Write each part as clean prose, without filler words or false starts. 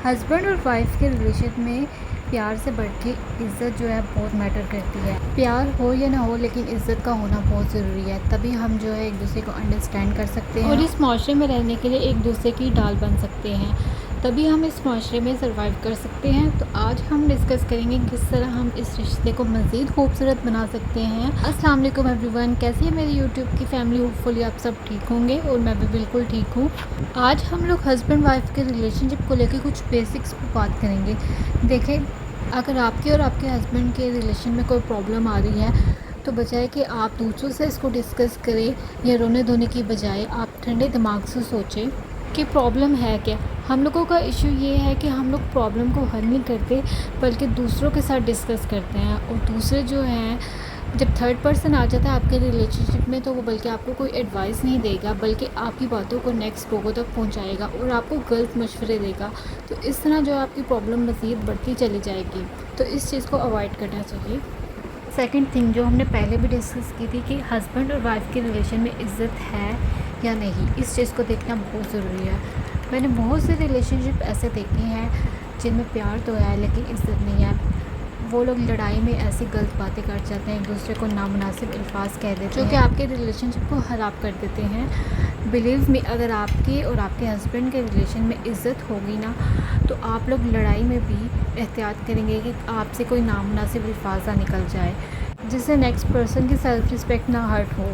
Husband और wife के relation में प्यार से बढ़ के इज़्ज़त जो है बहुत मैटर करती है। प्यार हो या ना हो, लेकिन इज़्ज़त का होना बहुत ज़रूरी है। तभी हम जो है एक दूसरे को अंडरस्टैंड कर सकते हैं और इस माशरे में रहने के लिए एक दूसरे की ढाल बन सकते हैं। तभी हम इस माशरे में सर्वाइव कर सकते हैं। तो आज हम डिस्कस करेंगे किस तरह हम इस रिश्ते को मज़ीद खूबसूरत बना सकते हैं। अस्सलाम वालेकुम एवरीवन, कैसी है मेरी यूट्यूब की फैमिली? होपफुली आप सब ठीक होंगे और मैं भी बिल्कुल ठीक हूँ। आज हम लोग हस्बैंड वाइफ के रिलेशनशिप को लेकर कुछ बेसिक्स पर बात करेंगे। देखें, अगर आपके और आपके हस्बैंड के रिलेशन में कोई प्रॉब्लम आ रही है तो बजाय कि आप दूसरों से इसको डिस्कस करें या रोने धोने की बजाय आप ठंडे दिमाग से सोचें कि प्रॉब्लम है क्या। हम लोगों का इशू ये है कि हम लोग प्रॉब्लम को हल नहीं करते बल्कि दूसरों के साथ डिस्कस करते हैं, और दूसरे जो हैं, जब थर्ड पर्सन आ जाता है आपके रिलेशनशिप में तो वो बल्कि आपको कोई एडवाइस नहीं देगा बल्कि आपकी बातों को नेक्स्ट लोगों तक पहुंचाएगा और आपको गलत मशवरे देगा। तो इस तरह जो आपकी प्रॉब्लम मज़ीद बढ़ती चली जाएगी। तो इस चीज़ को अवॉइड करना चाहिए। सेकंड थिंग जो हमने पहले भी डिस्कस की थी कि हस्बैंड और वाइफ के रिलेशन में इज़्ज़त है या नहीं, इस चीज़ को देखना बहुत ज़रूरी है। मैंने बहुत से रिलेशनशिप ऐसे देखे हैं जिनमें प्यार तो है लेकिन इज़्ज़त नहीं है। वो लोग लड़ाई में ऐसी गलत बातें कर जाते हैं, एक दूसरे को नामुनासिब अल्फाज कह देते हैं जो कि आपके रिलेशनशिप को ख़राब कर देते हैं। बिलीव मी, अगर आपके और आपके हस्बैंड के रिलेशन में इज़्ज़त होगी ना तो आप लोग लड़ाई में भी एहतियात करेंगे कि आपसे कोई नामुनासिब अल्फाज ना निकल जाए जिससे नेक्स्ट पर्सन की सेल्फ़ रिस्पेक्ट ना हर्ट हो।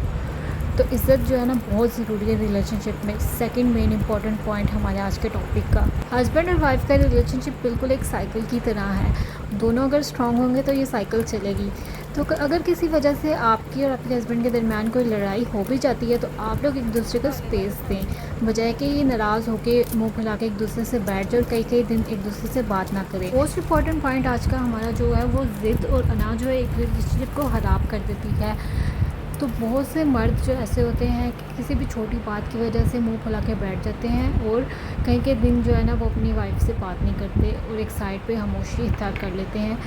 तो इज़्ज़त जो है ना बहुत ज़रूरी है रिलेशनशिप में। सेकंड मेन इंपॉर्टेंट पॉइंट हमारे आज के टॉपिक का, हस्बैंड और वाइफ का रिलेशनशिप बिल्कुल एक साइकिल की तरह है। दोनों अगर स्ट्रांग होंगे तो ये साइकिल चलेगी। तो अगर किसी वजह से आपकी और आपके हस्बैंड के दरमियान कोई लड़ाई हो भी जाती है तो आप लोग एक दूसरे को स्पेस दें, बजाय कि ये नाराज़ होकर मुँह फुला के एक दूसरे से बैठ जाए और कई कई दिन एक दूसरे से बात ना करें। मोस्ट इंपॉर्टेंट पॉइंट आज का हमारा जो है वो ज़िद और अना जो है एक रिलेशनशिप को ख़राब कर देती है। तो बहुत से मर्द जो ऐसे होते हैं कि किसी भी छोटी बात की वजह से मुंह फुला के बैठ जाते हैं और कई के दिन जो है ना वो अपनी वाइफ से बात नहीं करते और एक साइड पे खामोशी इख्तियार कर लेते हैं।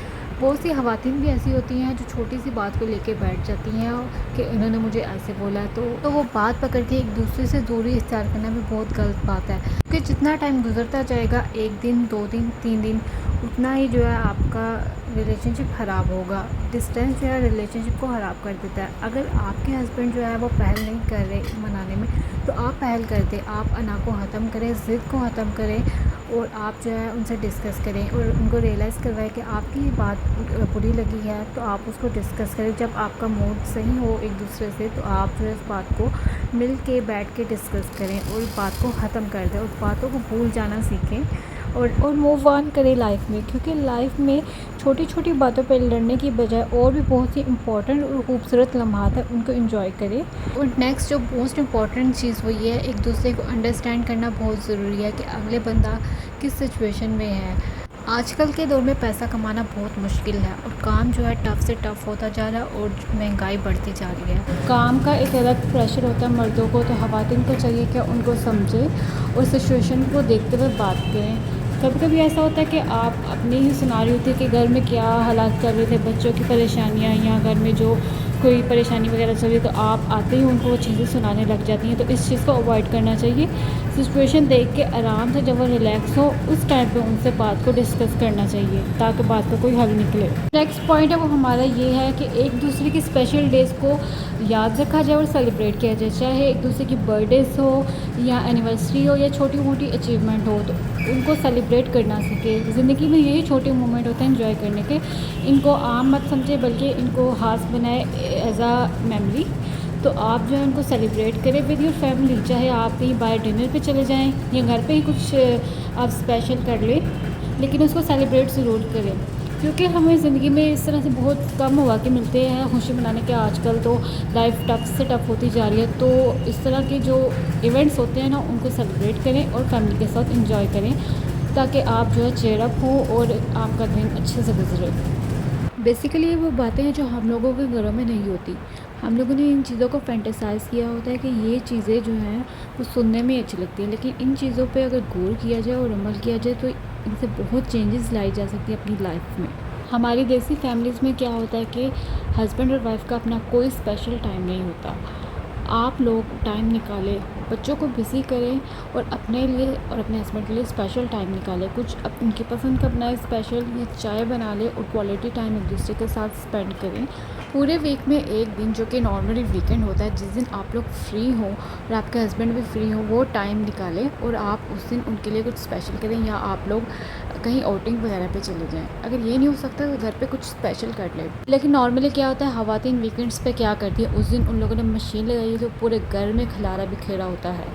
बहुत सी ख़वातीन भी ऐसी होती हैं जो छोटी सी बात को लेके बैठ जाती हैं कि उन्होंने मुझे ऐसे बोला है, तो वो बात पकड़ के एक दूसरे से दूरी इख्तियार करना भी बहुत गलत बात है। क्योंकि जितना टाइम गुजरता जाएगा, 1 दिन 2 दिन 3 दिन, उतना ही जो है आपका रिलेशनशिप ख़राब होगा। डिस्टेंस जो है रिलेशनशिप को ख़राब कर देता है। अगर आपके हस्बैंड जो है वो पहल नहीं कर रहे मनाने में तो आप पहल कर दें, आप अना को ख़त्म करें, ज़िद को ख़त्म करें और आप जो है उनसे डिस्कस करें और उनको रियलाइज़ करवाएं कि आपकी बात बुरी लगी है तो आप उसको डिस्कस करें। जब आपका मूड सही हो एक दूसरे से तो आप जो है इस बात को मिल के बैठ के डिस्कस करें और बात को ख़त्म कर दें और बातों को भूल जाना सीखें और मूव ऑन करें लाइफ में। क्योंकि लाइफ में छोटी छोटी बातों पर लड़ने की बजाय और भी बहुत ही इंपॉर्टेंट और खूबसूरत लम्हात है, उनको एंजॉय करें। और नेक्स्ट जो मोस्ट इम्पॉर्टेंट चीज़ वो ये है, एक दूसरे को अंडरस्टैंड करना बहुत ज़रूरी है कि अगले बंदा किस सिचुएशन में है। आजकल के दौर में पैसा कमाना बहुत मुश्किल है और काम जो है टफ़ से टफ़ होता जा रहा है और महंगाई बढ़ती जा रही है। काम का एक अलग प्रेशर होता है मर्दों को, तो ख़वातीन को चाहिए कि उनको समझें और सिचुएशन को देखते हुए बात करें। कभी कभी ऐसा होता है कि आप अपनी ही सुना रही होती है कि घर में क्या हालात कर रहे थे, बच्चों की परेशानियाँ या घर में जो कोई परेशानी वगैरह चल रही है, तो आप आते ही उनको वो चीज़ें सुनाने लग जाती हैं। तो इस चीज़ को अवॉइड करना चाहिए। सिचुएशन देख के आराम से जब वो रिलैक्स हो उस टाइम पे उनसे बात को डिस्कस करना चाहिए ताकि बात का कोई हल निकले। नेक्स्ट पॉइंट है वो हमारा ये है कि एक दूसरे की स्पेशल डेज़ को याद रखा जाए और सेलिब्रेट किया जाए, चाहे एक दूसरे की बर्थडेज हो या एनिवर्सरी हो या छोटी मोटी अचीवमेंट हो, तो उनको सेलिब्रेट करना सीखे। ज़िंदगी में यही छोटे मोमेंट होते हैं एंजॉय करने के। इनको आम मत समझे बल्कि इनको खास बनाए एज आ मेमोरी। तो आप जो है उनको सेलिब्रेट करें विद योर फैमिली, चाहे आप कहीं बाहर डिनर पे चले जाएं या घर पे ही कुछ आप स्पेशल कर लें, लेकिन उसको सेलिब्रेट ज़रूर करें। क्योंकि हमें ज़िंदगी में इस तरह से बहुत कम मौके मिलते हैं खुशी मनाने के। आजकल तो लाइफ टफ से टफ होती जा रही है, तो इस तरह के जो इवेंट्स होते हैं ना उनको सेलिब्रेट करें और फैमिली के साथ इंजॉय करें ताकि आप जो है चेयर अप हो और आपका दिन अच्छे से गुजरे। बेसिकली ये वो बातें हैं जो हम लोगों के घरों में नहीं होती। हम लोगों ने इन चीज़ों को फैंटेसाइज़ किया होता है कि ये चीज़ें जो हैं वो सुनने में अच्छी लगती हैं, लेकिन इन चीज़ों पे अगर गौर किया जाए और अमल किया जाए तो इनसे बहुत चेंजेस लाई जा सकती है अपनी लाइफ में। हमारी देसी फैमिलीज़ में क्या होता है कि हस्बैंड और वाइफ का अपना कोई स्पेशल टाइम नहीं होता। आप लोग टाइम निकालें बच्चों को बिज़ी करें और अपने लिए और अपने हस्बैंड के लिए स्पेशल टाइम निकालें। कुछ उनकी पसंद का बनाए स्पेशल, या चाय बना लें और क्वालिटी टाइम एक दूसरे के साथ स्पेंड करें। पूरे वीक में एक दिन जो कि नॉर्मली वीकेंड होता है, जिस दिन आप लोग फ्री हो और आपके हस्बैंड भी फ्री हो, वो टाइम निकालें और आप उस दिन उनके लिए कुछ स्पेशल करें, या आप लोग कहीं आउटिंग वगैरह पे चले जाएं। अगर ये नहीं हो सकता तो घर पे कुछ स्पेशल कर लें। लेकिन नॉर्मली क्या होता है, ख़वातीन वीकेंड्स पे क्या करती है, उस दिन उन लोगों ने मशीन लगाई है तो पूरे घर में खलारा बिखेरा होता है।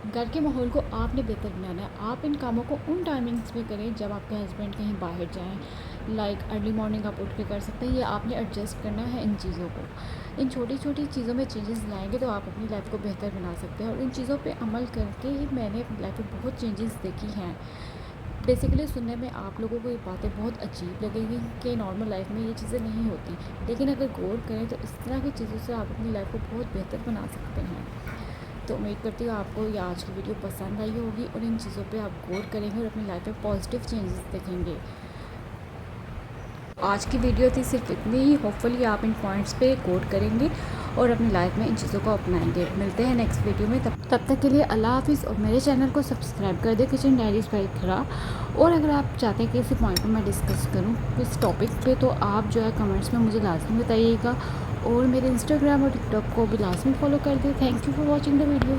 घर के माहौल को आपने बेहतर बनाना है। आप इन कामों को उन टाइमिंग्स में करें जब आपके हस्बैंड कहीं बाहर जाएं। लाइक अर्ली मॉर्निंग आप उठ के कर सकते हैं, ये आपने एडजस्ट करना है इन चीज़ों को। इन छोटी छोटी चीज़ों में चेंजेस लाएंगे तो आप अपनी लाइफ को बेहतर बना सकते हैं। और इन चीज़ों पे अमल करके ही मैंने अपनी लाइफ में बहुत चेंजेस देखी हैं। बेसिकली सुनने में आप लोगों को ये बातें बहुत अजीब लगेंगी कि नॉर्मल लाइफ में ये चीज़ें नहीं होती, लेकिन अगर गौर करें तो इस तरह की चीज़ों से आप अपनी लाइफ को बहुत बेहतर बना सकते हैं। तो उम्मीद करती हूँ आपको ये आज की वीडियो पसंद आई होगी और इन चीज़ों पे आप गौर करेंगे और अपनी लाइफ में पॉजिटिव चेंजेस देखेंगे। आज की वीडियो थी सिर्फ इतनी ही। होपफुली आप इन पॉइंट्स पे गौर करेंगे और अपनी लाइफ में इन चीज़ों को अपनाएंगे। मिलते हैं नेक्स्ट वीडियो में, तब तक के लिए अल्लाह हाफिज़। और मेरे चैनल को सब्सक्राइब कर दें, किचन डायरीज़ बाय इक़रा। और अगर आप चाहते हैं कि इसी पॉइंट पर मैं डिस्कस करूँ इस टॉपिक पे, तो आप जो है कमेंट्स में मुझे लाजमी बताइएगा। और मेरे इंस्टाग्राम और टिकटॉक को भी लाजमी फॉलो कर दें। Thank you for watching the video.